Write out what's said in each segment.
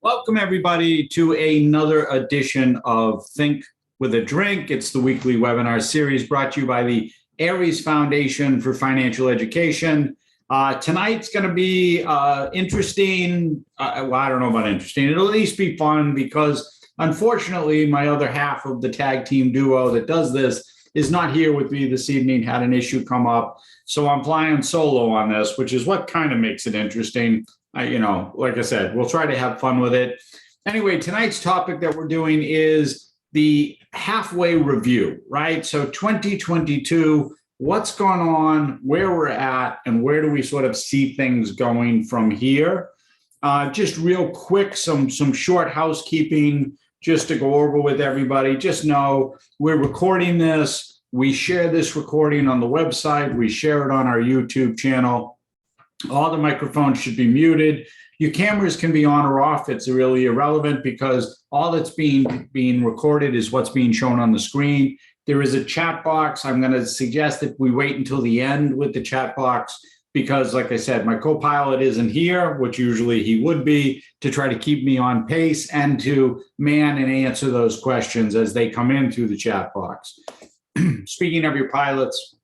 Welcome, everybody, to another edition of Think with a Drink. It's the weekly webinar series brought to you by the Aries Foundation for Financial Education. Tonight's going to be interesting. Well, I don't know about interesting. It'll at least be fun because, unfortunately, my other half of the tag team duo that does this is not here with me this evening, had an issue come up. So I'm flying solo on this, which is what kind of makes it interesting. Like I said, we'll try to have fun with it. Anyway, tonight's topic that we're doing is the halfway review, right? So 2022, what's gone on, where we're at, and where do we sort of see things going from here? Just real quick, some short housekeeping just to go over with everybody. Just know we're recording this. We share this recording on the website. We share it on our YouTube channel. All the microphones should be muted. Your cameras can be on or off. It's really irrelevant because all that's being recorded is what's being shown on the screen. There is a chat box. I'm going to suggest that we wait until the end with the chat box because, like I said, my co-pilot isn't here, which usually he would be, to try to keep me on pace and to man and answer those questions as they come in through the chat box. Speaking of your pilots,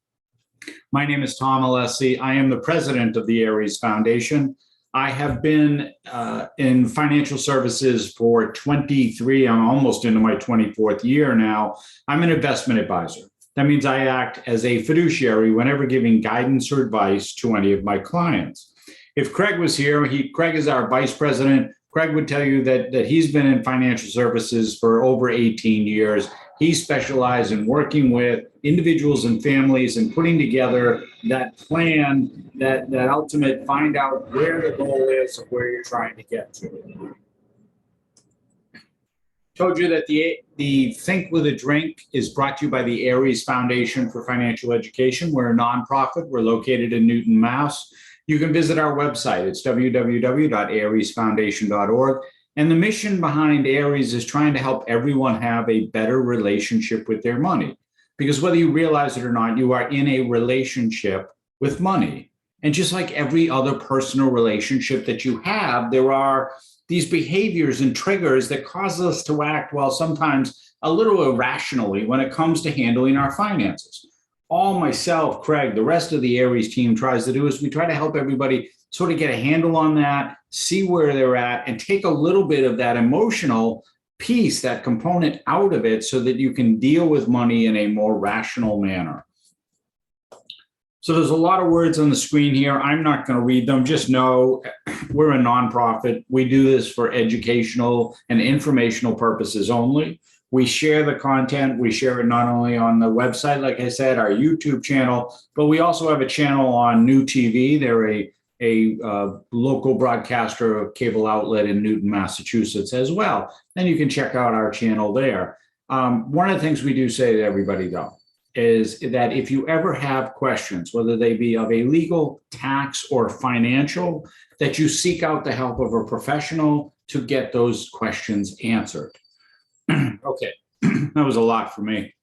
my name is Tom Alessi. I am the president of the Aries Foundation. I have been in financial services for 23, I'm almost into my 24th year now. I'm an investment advisor. That means I act as a fiduciary whenever giving guidance or advice to any of my clients. If Craig was here, Craig is our vice president. Craig would tell you that he's been in financial services for over 18 years. He specialized in working with individuals and families and putting together that plan, that ultimate find out where the goal is and where you're trying to get to. Told you that the Think with a Drink is brought to you by the Aries Foundation for Financial Education. We're a nonprofit. We're located in Newton, Mass. You can visit our website. It's www.ariesfoundation.org. And the mission behind Aries is trying to help everyone have a better relationship with their money. Because whether you realize it or not, you are in a relationship with money. And just like every other personal relationship that you have, there are these behaviors and triggers that cause us to act, well, sometimes a little irrationally when it comes to handling our finances. All myself, Craig, the rest of the Aries team tries to do is we try to help everybody sort of get a handle on that, see where they're at, and take a little bit of that emotional piece, that component out of it so that you can deal with money in a more rational manner. So there's a lot of words on the screen here. I'm not going to read them. Just know we're a nonprofit. We do this for educational and informational purposes only. We share the content. We share it not only on the website, like I said, our YouTube channel, but we also have a channel on New TV. They're a local broadcaster cable outlet in Newton, Massachusetts as well. And you can check out our channel there. One of the things we do say to everybody, though, is that if you ever have questions, whether they be of a legal, tax, or financial, that you seek out the help of a professional to get those questions answered. Okay, that was a lot for me.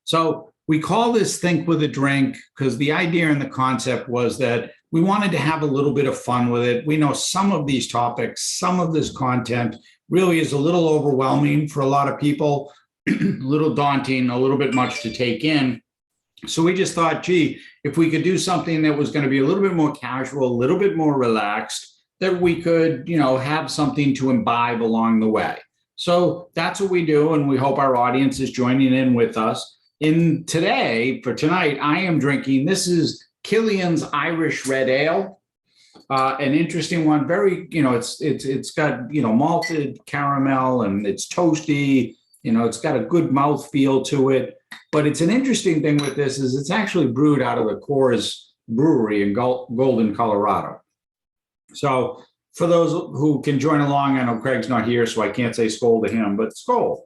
So we call this Think with a Drink because the idea and the concept was that we wanted to have a little bit of fun with it. We know some of these topics, some of this content really is a little overwhelming for a lot of people, a little daunting, a little bit much to take in. So we just thought, gee, if we could do something that was going to be a little bit more casual, a little bit more relaxed, that we could, have something to imbibe along the way. So that's what we do, and we hope our audience is joining in with us. For tonight, I am drinking, this is Killian's Irish Red Ale, an interesting one. Very, it's got, malted caramel and it's toasty, it's got a good mouthfeel to it. But it's an interesting thing with this is it's actually brewed out of the Coors Brewery in Golden, Colorado. So for those who can join along, I know Craig's not here, so I can't say skål to him, but skål.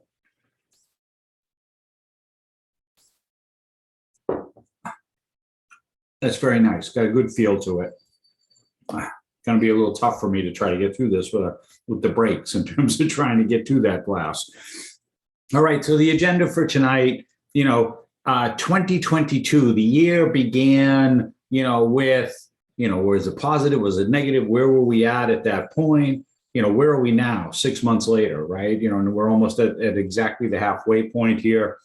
That's very nice. Got a good feel to it. Going to be a little tough for me to try to get through this with the breaks in terms of trying to get to that glass. All right, so the agenda for tonight, 2022, the year began, with, was it positive, was it negative? Where were we at that point? where are we now, 6 months later, right? And we're almost at exactly the halfway point here.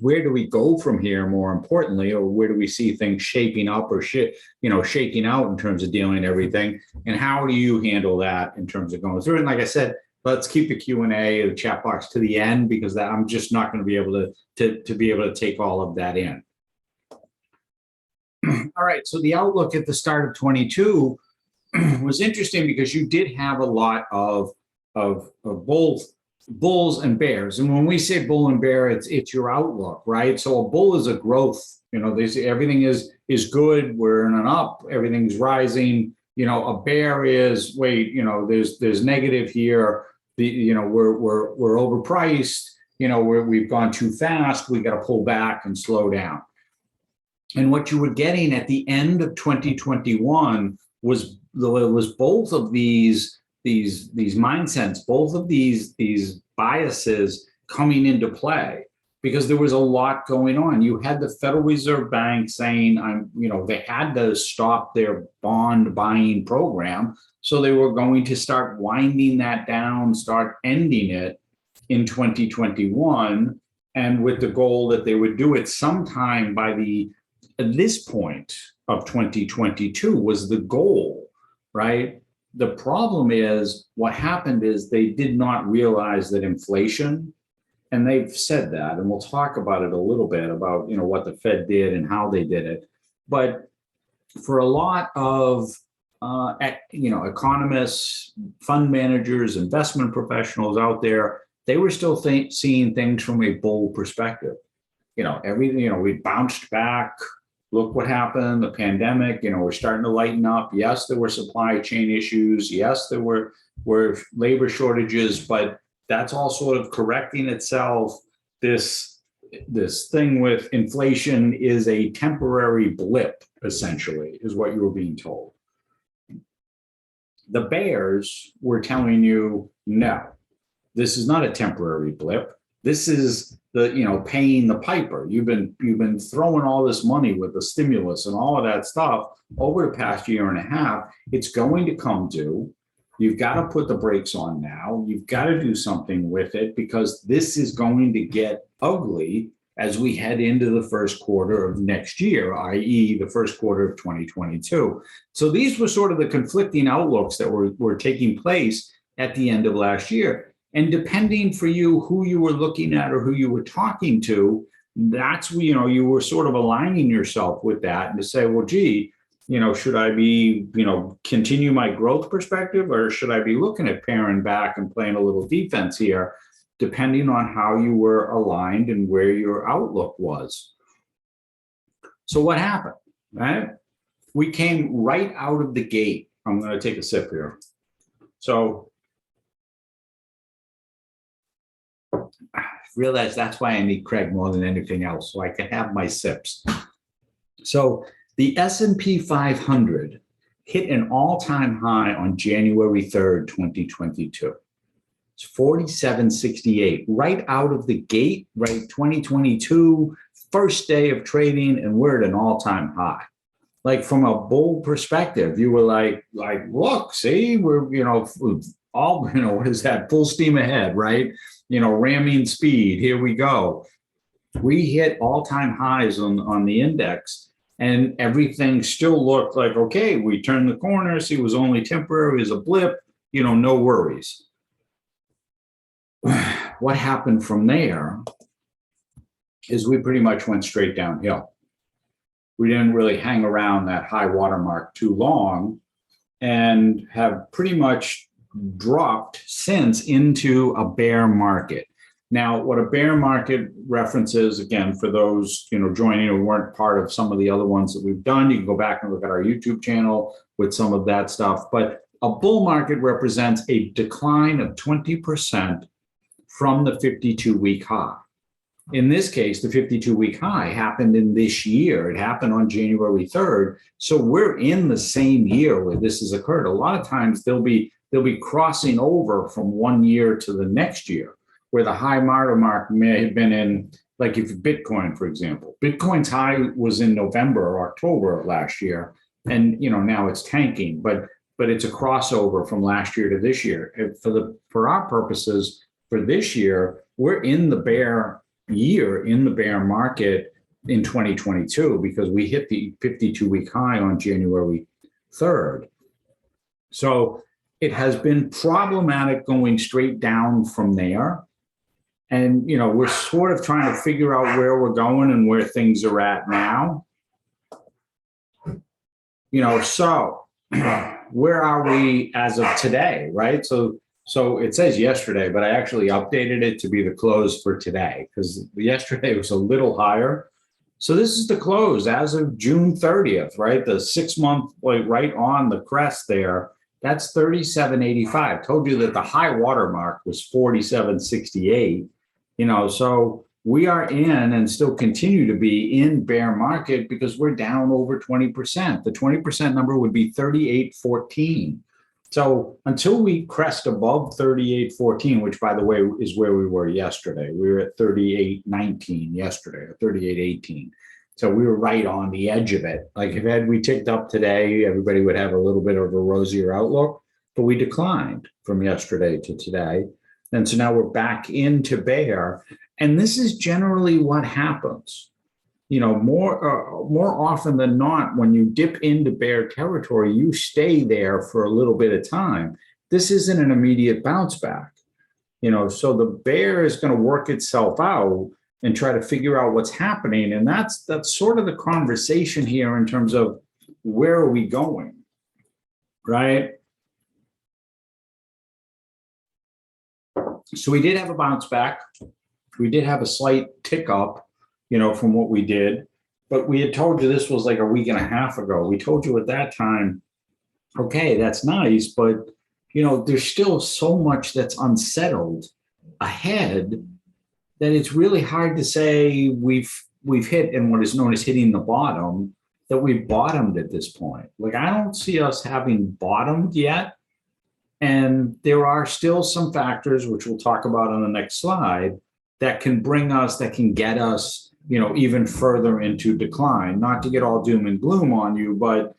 Where do we go from here, more importantly, or where do we see things shaping up or shaking out in terms of dealing everything? And how do you handle that in terms of going through? And like I said, let's keep the Q&A, the chat box to the end, because I'm just not going to be able to be able to take all of that in. All right, so the outlook at the start of 22 was interesting because you did have a lot of both bulls and bears. And when we say bull and bear, it's your outlook, right? So a bull is a growth. They say everything is good. We're in an up. Everything's rising. A bear is there's negative here. We're overpriced. We've gone too fast. We got to pull back and slow down. And what you were getting at the end of 2021 was both of these mindsets, both of these biases coming into play, because there was a lot going on. You had the Federal Reserve Bank saying, they had to stop their bond buying program. So they were going to start winding that down, start ending it in 2021. And with the goal that they would do it sometime at this point of 2022 was the goal, right? The problem is what happened is they did not realize that inflation, and they've said that, and we'll talk about it a little bit about, what the Fed did and how they did it. But for a lot of, economists, fund managers, investment professionals out there, they were still seeing things from a bull perspective. Everything, we bounced back. Look what happened, the pandemic, we're starting to lighten up. Yes, there were supply chain issues. Yes, there were labor shortages, but that's all sort of correcting itself. This thing with inflation is a temporary blip, essentially, is what you were being told. The bears were telling you, no, this is not a temporary blip. This is paying the piper. You've been throwing all this money with the stimulus and all of that stuff over the past year and a half. It's going to come due. You've got to put the brakes on now. You've got to do something with it, because this is going to get ugly as we head into the first quarter of next year, i.e. the first quarter of 2022. So these were sort of the conflicting outlooks that were taking place at the end of last year. And depending for you who you were looking at or who you were talking to, that's where, you were sort of aligning yourself with that and to say, well, gee, should I be, continue my growth perspective, or should I be looking at paring back and playing a little defense here, depending on how you were aligned and where your outlook was. So what happened, right? We came right out of the gate. I'm going to take a sip here. So I realize that's why I need Craig more than anything else, so I can have my sips. So the S&P 500 hit an all-time high on January 3rd, 2022. It's 4768, right out of the gate, right? 2022, first day of trading, and we're at an all-time high. Like from a bull perspective, you were like, look, see, we're, what is that? Full steam ahead, right? Ramming speed. Here we go. We hit all-time highs on the index, and everything still looked like, okay, we turned the corner. See, it was only temporary, it was a blip, no worries. What happened from there is we pretty much went straight downhill. We didn't really hang around that high watermark too long, and have pretty much dropped since into a bear market. Now, what a bear market references, again, for those joining who weren't part of some of the other ones that we've done, you can go back and look at our YouTube channel with some of that stuff. But a bull market represents a decline of 20% from the 52-week high. In this case, the 52-week high happened in this year. It happened on January 3rd. So we're in the same year where this has occurred. A lot of times they'll be crossing over from one year to the next year, where the high watermark may have been in, like if Bitcoin, for example. Bitcoin's high was in November or October of last year, and now it's tanking. But but it's a crossover from last year to this year. And for our purposes, for this year, we're in the bear year, in the bear market in 2022 because we hit the 52-week high on January 3rd. So it has been problematic going straight down from there. And, we're sort of trying to figure out where we're going and where things are at now. So where are we as of today, right? So it says yesterday, but I actually updated it to be the close for today because yesterday was a little higher. So this is the close as of June 30th, right? The 6 month, right on the crest there. That's 37.85. Told you that the high water mark was 47.68. So we are in and still continue to be in bear market because we're down over 20%. The 20% number would be 38.14. So until we crest above 38.14, which by the way is where we were yesterday, we were at 38.19 yesterday or 38.18. So we were right on the edge of it. Like if had we ticked up today, everybody would have a little bit of a rosier outlook, but we declined from yesterday to today. And so now we're back into bear. And this is generally what happens. More often than not, when you dip into bear territory, you stay there for a little bit of time. This isn't an immediate bounce back. So the bear is going to work itself out and try to figure out what's happening. And that's sort of the conversation here in terms of where are we going, right? So we did have a bounce back. We did have a slight tick up, from what we did, but we had told you this was like a week and a half ago. We told you at that time, okay, that's nice, but there's still so much that's unsettled ahead that it's really hard to say we've hit in what is known as hitting the bottom, that we've bottomed at this point. Like I don't see us having bottomed yet. And there are still some factors, which we'll talk about on the next slide, that can get us, even further into decline. Not to get all doom and gloom on you, but,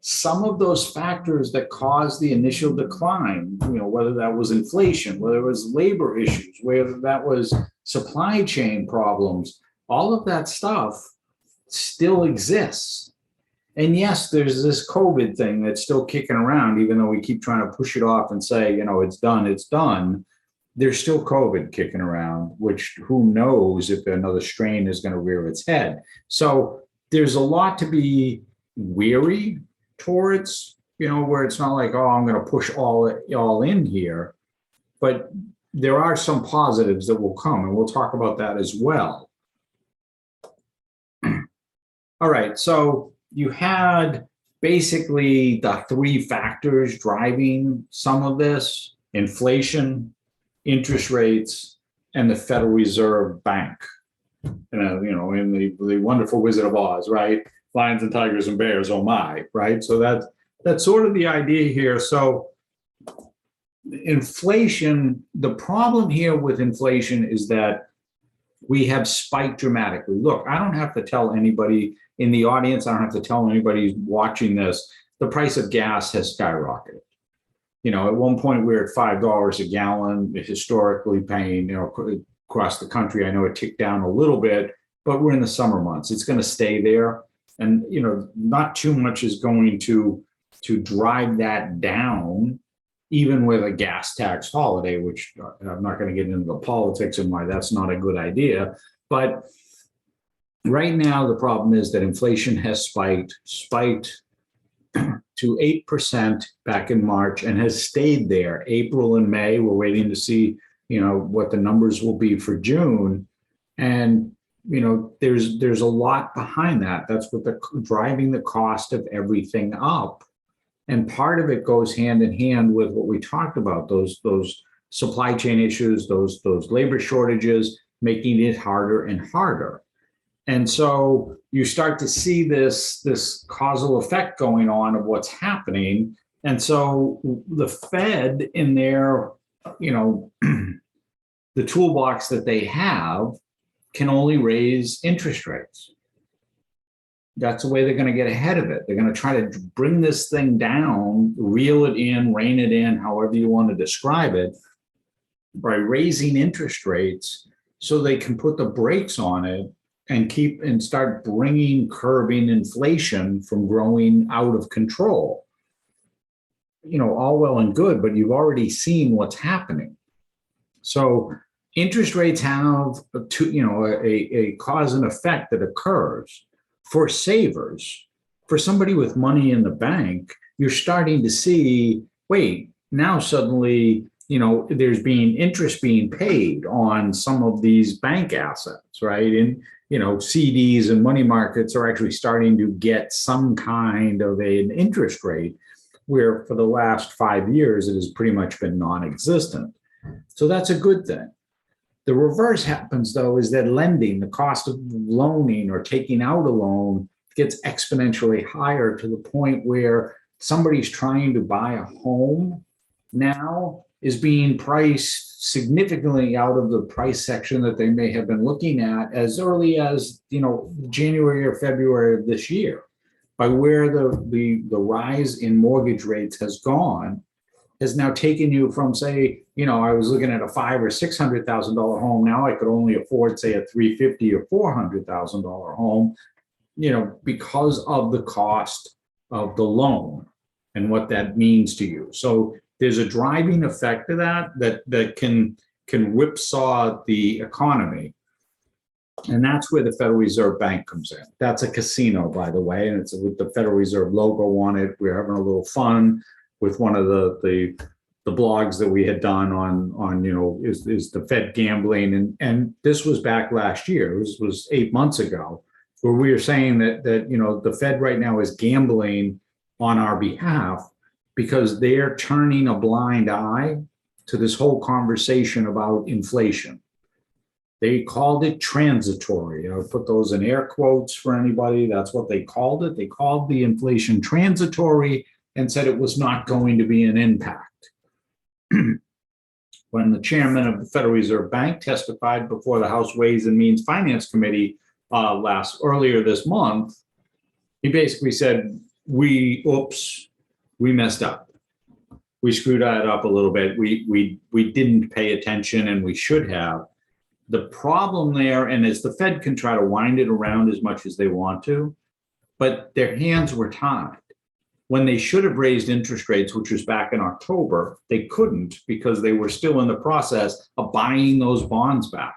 some of those factors that caused the initial decline, whether that was inflation, whether it was labor issues, whether that was supply chain problems, all of that stuff still exists. And yes, there's this COVID thing that's still kicking around, even though we keep trying to push it off and say, it's done. There's still COVID kicking around, which who knows if another strain is going to rear its head. So there's a lot to be weary towards, where it's not like, oh, I'm going to push all in here. But there are some positives that will come, and we'll talk about that as well. All right, so you had basically the three factors driving some of this: inflation, interest rates, and the Federal Reserve Bank. In the wonderful Wizard of Oz, right? Lions and tigers and bears, oh my, right? So that's sort of the idea here. So inflation, the problem here with inflation is that we have spiked dramatically. Look, I don't have to tell anybody in the audience, I don't have to tell anybody watching this, the price of gas has skyrocketed. At one point we were at $5 a gallon, historically paying, across the country. I know it ticked down a little bit, but we're in the summer months. It's going to stay there. And, not too much is going to drive that down, even with a gas tax holiday, which I'm not going to get into the politics and why that's not a good idea. But right now, the problem is that inflation has spiked to 8% back in March and has stayed there. April and May, we're waiting to see, what the numbers will be for June. And, there's a lot behind that. That's what driving the cost of everything up. And part of it goes hand in hand with what we talked about, those supply chain issues, those labor shortages, making it harder and harder. And so you start to see this causal effect going on of what's happening. And so the Fed in their, the toolbox that they have can only raise interest rates. That's the way they're going to get ahead of it. They're going to try to bring this thing down, reel it in, rein it in, however you want to describe it, by raising interest rates so they can put the brakes on it and start curbing inflation from growing out of control. All well and good, but you've already seen what's happening. So interest rates have a cause and effect that occurs. For savers, for somebody with money in the bank, you're starting to see, wait, now suddenly, there's interest being paid on some of these bank assets, right? And, CDs and money markets are actually starting to get some kind of an interest rate, where for the last 5 years, it has pretty much been non-existent. So that's a good thing. The reverse happens, though, is that lending, the cost of loaning or taking out a loan, gets exponentially higher to the point where somebody's trying to buy a home now is being priced significantly out of the price section that they may have been looking at as early as, January or February of this year. By where the rise in mortgage rates has gone, has now taken you from, say, I was looking at a $500,000 or $600,000 home. Now I could only afford, say, a $350,000 or $400,000 home, because of the cost of the loan and what that means to you. So there's a driving effect of that can whipsaw the economy. And that's where the Federal Reserve Bank comes in. That's a casino, by the way, and it's with the Federal Reserve logo on it. We're having a little fun with one of the blogs that we had done on is the Fed gambling, and this was back last year. It was 8 months ago, where we were saying that the Fed right now is gambling on our behalf because they're turning a blind eye to this whole conversation about inflation. They called it transitory. I'll put those in air quotes for anybody. That's what they called it. They called the inflation transitory and said it was not going to be an impact. When the chairman of the Federal Reserve Bank testified before the House Ways and Means Finance Committee earlier this month, he basically said, we messed up. We screwed that up a little bit. We didn't pay attention, and we should have. The problem there, and as the Fed can try to wind it around as much as they want to, but their hands were tied. When they should have raised interest rates, which was back in October, they couldn't because they were still in the process of buying those bonds back.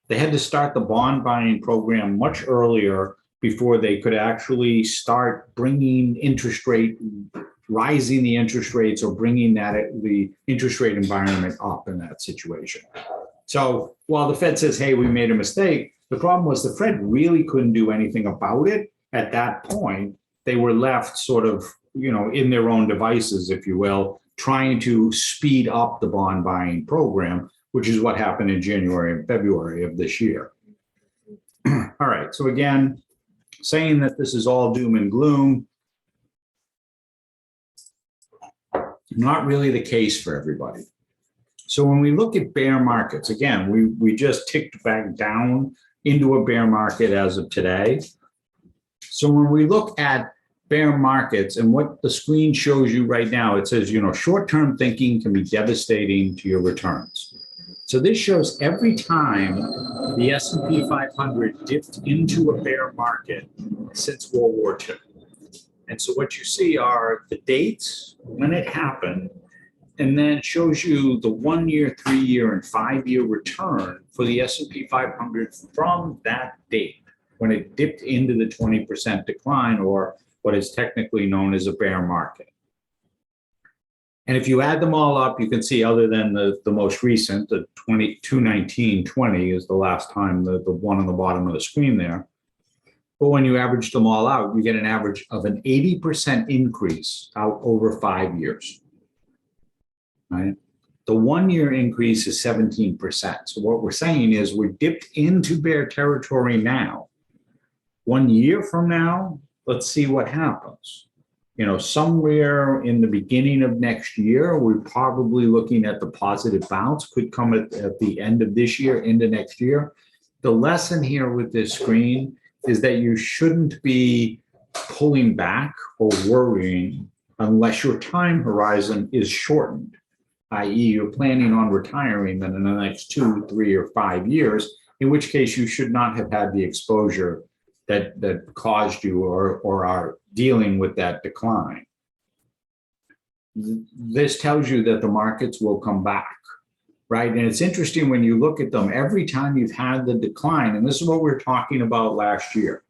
They had to start the bond buying program much earlier before they could actually start bringing rising the interest rates or bringing the interest rate environment up in that situation. So while the Fed says, hey, we made a mistake, the problem was the Fed really couldn't do anything about it at that point. They were left sort of, in their own devices, if you will, trying to speed up the bond buying program, which is what happened in January and February of this year. All right. So again, saying that this is all doom and gloom, not really the case for everybody. So when we look at bear markets, again, we just ticked back down into a bear market as of today. So when we look at bear markets and what the screen shows you right now, it says, short-term thinking can be devastating to your returns. So this shows every time the S&P 500 dipped into a bear market since World War II. And so what you see are the dates when it happened, and then it shows you the 1 year, 3 year, and 5 year return for the S&P 500 from that date when it dipped into the 20% decline, or what is technically known as a bear market. And if you add them all up, you can see, other than the most recent, the 219.20 is the last time, the one on the bottom of the screen there. But when you average them all out, you get an average of an 80% increase out over 5 years. Right? The 1 year increase is 17%. So what we're saying is we're dipped into bear territory now. 1 year from now, let's see what happens. Somewhere in the beginning of next year, we're probably looking at the positive bounce, could come at the end of this year, into next year. The lesson here with this screen is that you shouldn't be pulling back or worrying unless your time horizon is shortened, i.e., you're planning on retiring in the next 2, 3, or 5 years, in which case you should not have had the exposure that caused you or are dealing with that decline. This tells you that the markets will come back, right? And it's interesting when you look at them, every time you've had the decline, and this is what we were talking about last year.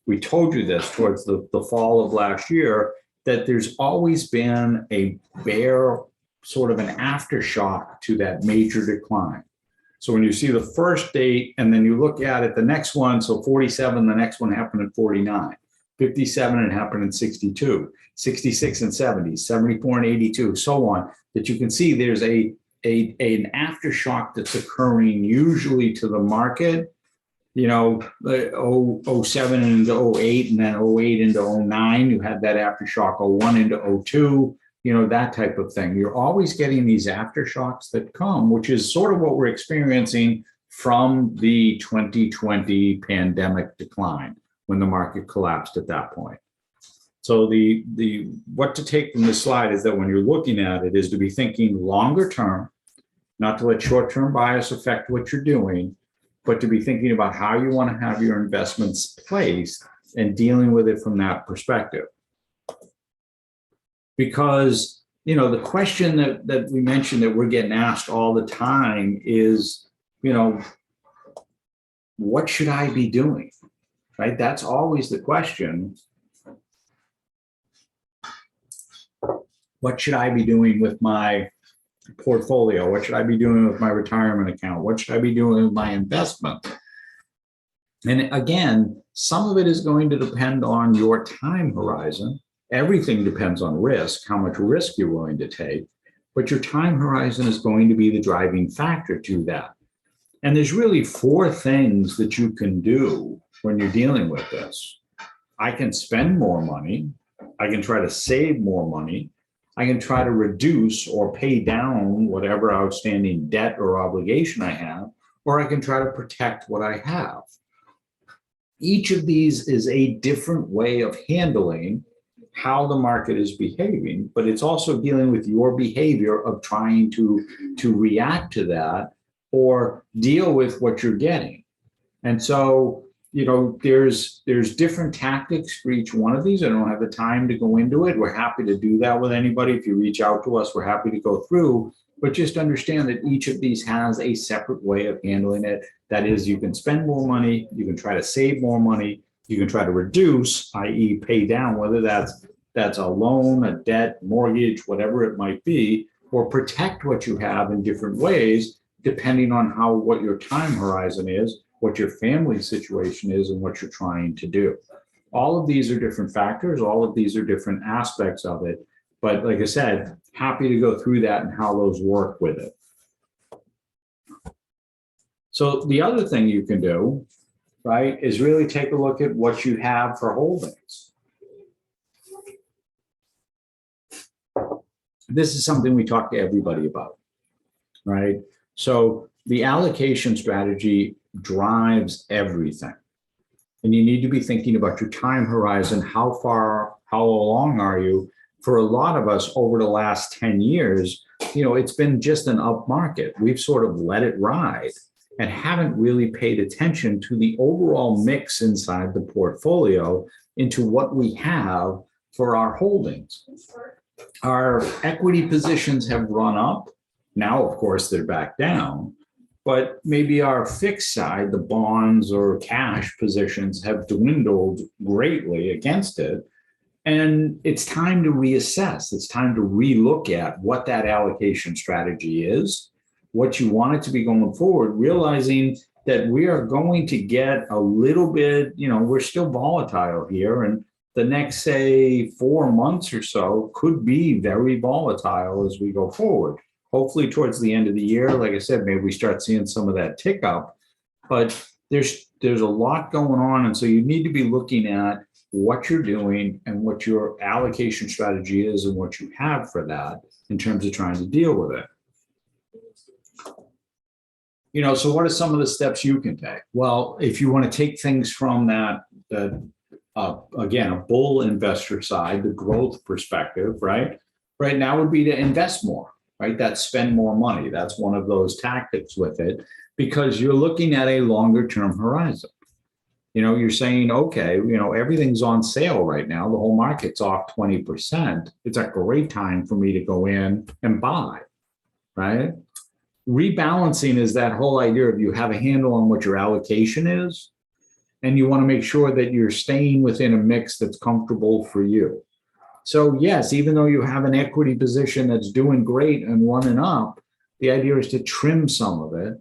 We told you this towards the fall of last year, that there's always been a bear, sort of an aftershock to that major decline. So when you see the first date and then you look at it, the next one, so 47, the next one happened in 49, 57 and happened in 62, 66 and 70, 74 and 82, so on, that you can see there's an aftershock that's occurring usually to the market, 07 into 08 and then 08 into 09, you had that aftershock, 01 into 02, that type of thing. You're always getting these aftershocks that come, which is sort of what we're experiencing from the 2020 pandemic decline when the market collapsed at that point. So the what to take from this slide is that when you're looking at it is to be thinking longer term, not to let short-term bias affect what you're doing, but to be thinking about how you want to have your investments placed and dealing with it from that perspective. Because, the question that we mentioned that we're getting asked all the time is, what should I be doing, right? That's always the question. What should I be doing with my portfolio? What should I be doing with my retirement account? What should I be doing with my investment? And again, some of it is going to depend on your time horizon. Everything depends on risk, how much risk you're willing to take, but your time horizon is going to be the driving factor to that. And there's really 4 things that you can do when you're dealing with this. I can spend more money. I can try to save more money. I can try to reduce or pay down whatever outstanding debt or obligation I have, or I can try to protect what I have. Each of these is a different way of handling how the market is behaving, but it's also dealing with your behavior of trying to react to that or deal with what you're getting. And so, there's different tactics for each one of these. I don't have the time to go into it. We're happy to do that with anybody. If you reach out to us, we're happy to go through, but just understand that each of these has a separate way of handling it. That is, you can spend more money, you can try to save more money, you can try to reduce, i.e. pay down, whether that's a loan, a debt, mortgage, whatever it might be, or protect what you have in different ways, depending on what your time horizon is, what your family situation is, and what you're trying to do. All of these are different factors. All of these are different aspects of it. But like I said, happy to go through that and how those work with it. So the other thing you can do, right, is really take a look at what you have for holdings. This is something we talk to everybody about, right? So the allocation strategy drives everything. And you need to be thinking about your time horizon. How along are you? For a lot of us over the last 10 years, it's been just an up market. We've sort of let it ride and haven't really paid attention to the overall mix inside the portfolio into what we have for our holdings. Our equity positions have run up. Now, of course, they're back down. But maybe our fixed side, the bonds or cash positions, have dwindled greatly against it. And it's time to reassess. It's time to relook at what that allocation strategy is, what you want it to be going forward, realizing that we are going to get a little bit, we're still volatile here. And the next, say, 4 months or so could be very volatile as we go forward. Hopefully towards the end of the year, like I said, maybe we start seeing some of that tick up, but there's a lot going on. And so you need to be looking at what you're doing and what your allocation strategy is and what you have for that in terms of trying to deal with it. So what are some of the steps you can take? Well, if you want to take things from that again, a bull investor side, the growth perspective, right? Right now would be to invest more, right? That spend more money. That's one of those tactics with it, because you're looking at a longer term horizon. You're saying, okay, everything's on sale right now. The whole market's off 20%. It's a great time for me to go in and buy, right? Rebalancing is that whole idea of you have a handle on what your allocation is, and you want to make sure that you're staying within a mix that's comfortable for you. So yes, even though you have an equity position that's doing great and running up, the idea is to trim some of it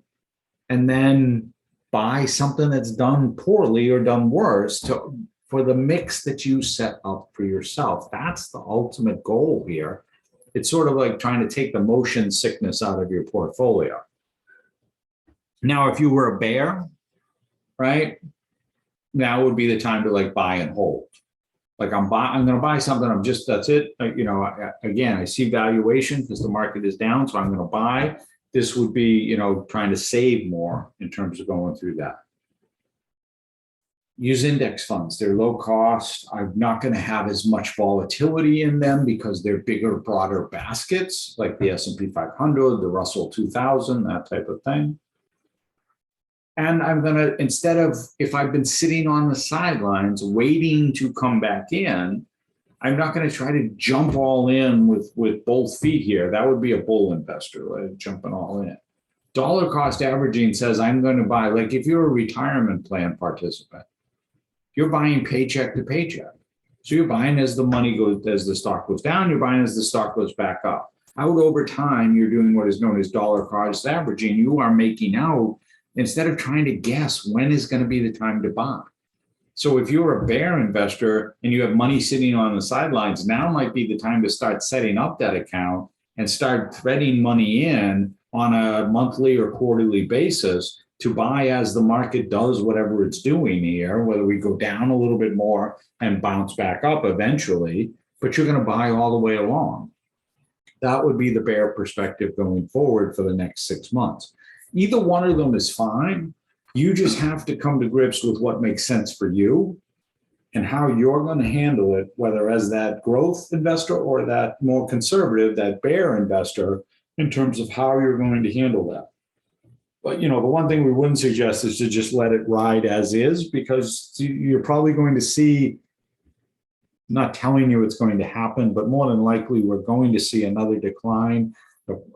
and then buy something that's done poorly or done worse for the mix that you set up for yourself. That's the ultimate goal here. It's sort of like trying to take the motion sickness out of your portfolio. Now, if you were a bear, right, now would be the time to like buy and hold. Like I'm going to buy something. That's it. Again, I see valuation because the market is down, so I'm going to buy. This would be, trying to save more in terms of going through that. Use index funds. They're low cost. I'm not going to have as much volatility in them because they're bigger, broader baskets like the S&P 500, the Russell 2000, that type of thing. And I'm going to, instead of, if I've been sitting on the sidelines waiting to come back in, I'm not going to try to jump all in with both feet here. That would be a bull investor, like jumping all in. Dollar cost averaging says I'm going to buy, like if you're a retirement plan participant, you're buying paycheck to paycheck. So you're buying as the money goes, as the stock goes down, you're buying as the stock goes back up. Out over time, you're doing what is known as dollar cost averaging. You are making out instead of trying to guess when is going to be the time to buy. So if you're a bear investor and you have money sitting on the sidelines, now might be the time to start setting up that account and start threading money in on a monthly or quarterly basis to buy as the market does whatever it's doing here, whether we go down a little bit more and bounce back up eventually, but you're going to buy all the way along. That would be the bear perspective going forward for the next 6 months. Either one of them is fine. You just have to come to grips with what makes sense for you and how you're going to handle it, whether as that growth investor or that more conservative, that bear investor, in terms of how you're going to handle that. But, the one thing we wouldn't suggest is to just let it ride as is, because you're probably going to see, not telling you it's going to happen, but more than likely we're going to see another decline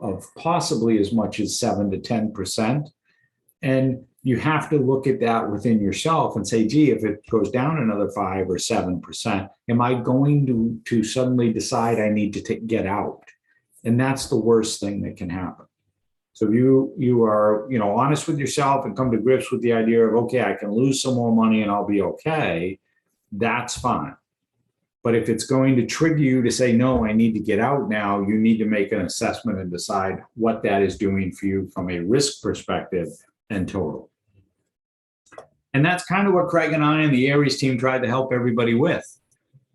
of possibly as much as 7 to 10%. And you have to look at that within yourself and say, gee, if it goes down another 5 or 7%, am I going to suddenly decide I need to get out? And that's the worst thing that can happen. So if you are, honest with yourself and come to grips with the idea of, okay, I can lose some more money and I'll be okay, that's fine. But if it's going to trigger you to say, no, I need to get out now, you need to make an assessment and decide what that is doing for you from a risk perspective and total. And that's kind of what Craig and I and the Aries team tried to help everybody with,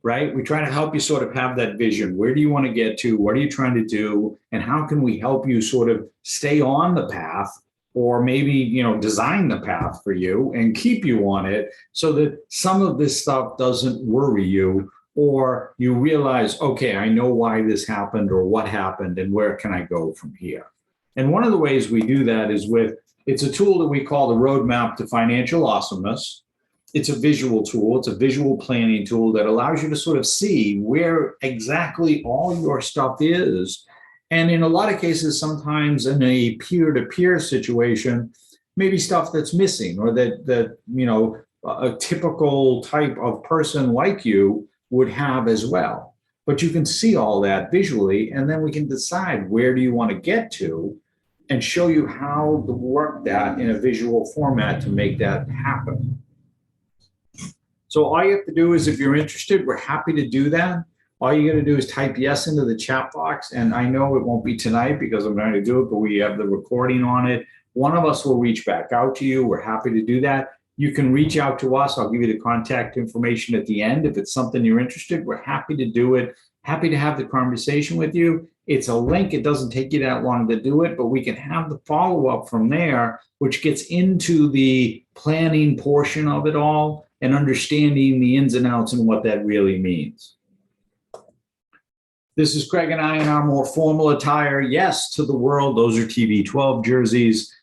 right? We try to help you sort of have that vision. Where do you want to get to? What are you trying to do? And how can we help you sort of stay on the path, or maybe, design the path for you and keep you on it so that some of this stuff doesn't worry you, or you realize, okay, I know why this happened or what happened and where can I go from here? And one of the ways we do that is it's a tool that we call the Roadmap to Financial Awesomeness. It's a visual tool. It's a visual planning tool that allows you to sort of see where exactly all your stuff is. And in a lot of cases, sometimes in a peer-to-peer situation, maybe stuff that's missing, or that a typical type of person like you would have as well. But you can see all that visually, and then we can decide where do you want to get to and show you how to work that in a visual format to make that happen. So all you have to do is, if you're interested, we're happy to do that. All you got to do is type yes into the chat box. And I know it won't be tonight because I'm going to do it, but we have the recording on it. One of us will reach back out to you. We're happy to do that. You can reach out to us. I'll give you the contact information at the end. If it's something you're interested, we're happy to do it. Happy to have the conversation with you. It's a link. It doesn't take you that long to do it, but we can have the follow-up from there, which gets into the planning portion of it all. and understanding the ins and outs and what that really means. This is Craig and I in our more formal attire. Yes, to the world, those are TB12 jerseys.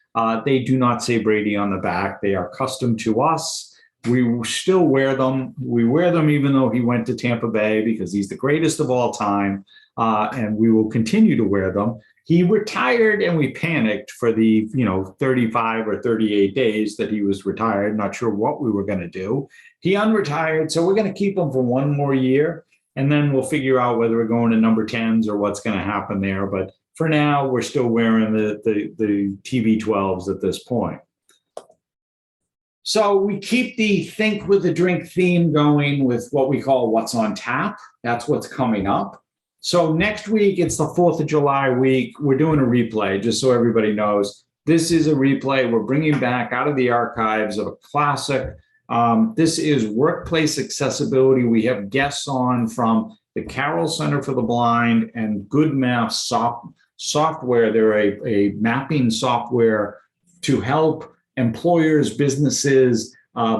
They do not say Brady on the back. They are custom to us. We still wear them. We wear them even though he went to Tampa Bay because he's the greatest of all time, and we will continue to wear them. He retired and we panicked for the 35 or 38 days that he was retired, not sure what we were going to do. He unretired, so we're going to keep him for one more year, and then we'll figure out whether we're going to number 10s or what's going to happen there. But for now, we're still wearing the TB12s at this point. So we keep the Think with a Drink theme going with what we call What's on Tap. That's what's coming up. So next week, it's the 4th of July week. We're doing a replay, just so everybody knows. This is a replay we're bringing back out of the archives of a classic. This is workplace accessibility. We have guests on from the Carroll Center for the Blind and Good Math software. They're a mapping software to help employers, businesses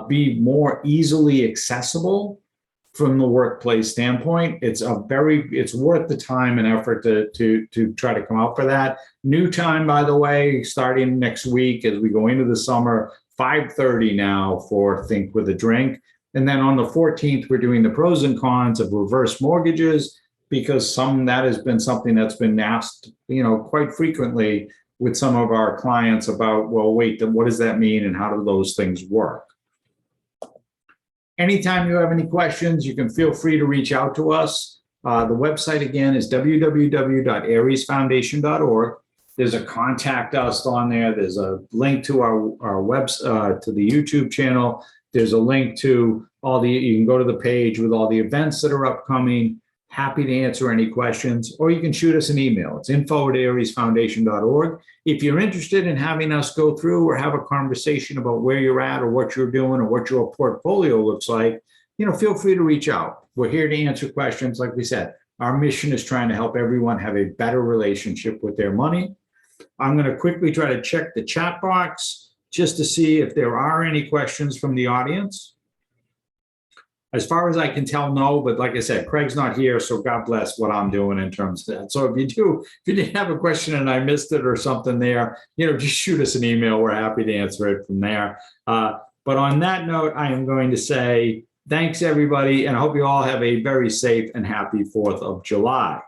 be more easily accessible from the workplace standpoint. It's worth the time and effort to try to come out for that. New time, by the way, starting next week as we go into the summer, 5:30 now for Think with a Drink. And then on the 14th, we're doing the pros and cons of reverse mortgages, because that has been something that's been asked, quite frequently with some of our clients about, well, wait, what does that mean and how do those things work? Anytime you have any questions, you can feel free to reach out to us. The website again is www.ariesfoundation.org. There's a contact us on there. There's a link to our website, to the YouTube channel. There's a link to you can go to the page with all the events that are upcoming. Happy to answer any questions, or you can shoot us an email. It's info@aries.foundation.org. If you're interested in having us go through or have a conversation about where you're at or what you're doing or what your portfolio looks like, feel free to reach out. We're here to answer questions. Like we said, our mission is trying to help everyone have a better relationship with their money. I'm going to quickly try to check the chat box just to see if there are any questions from the audience. As far as I can tell, no, but like I said, Craig's not here, so God bless what I'm doing in terms of that. So if you didn't have a question and I missed it or something there, just shoot us an email. We're happy to answer it from there. But on that note, I am going to say thanks, everybody, and I hope you all have a very safe and happy 4th of July.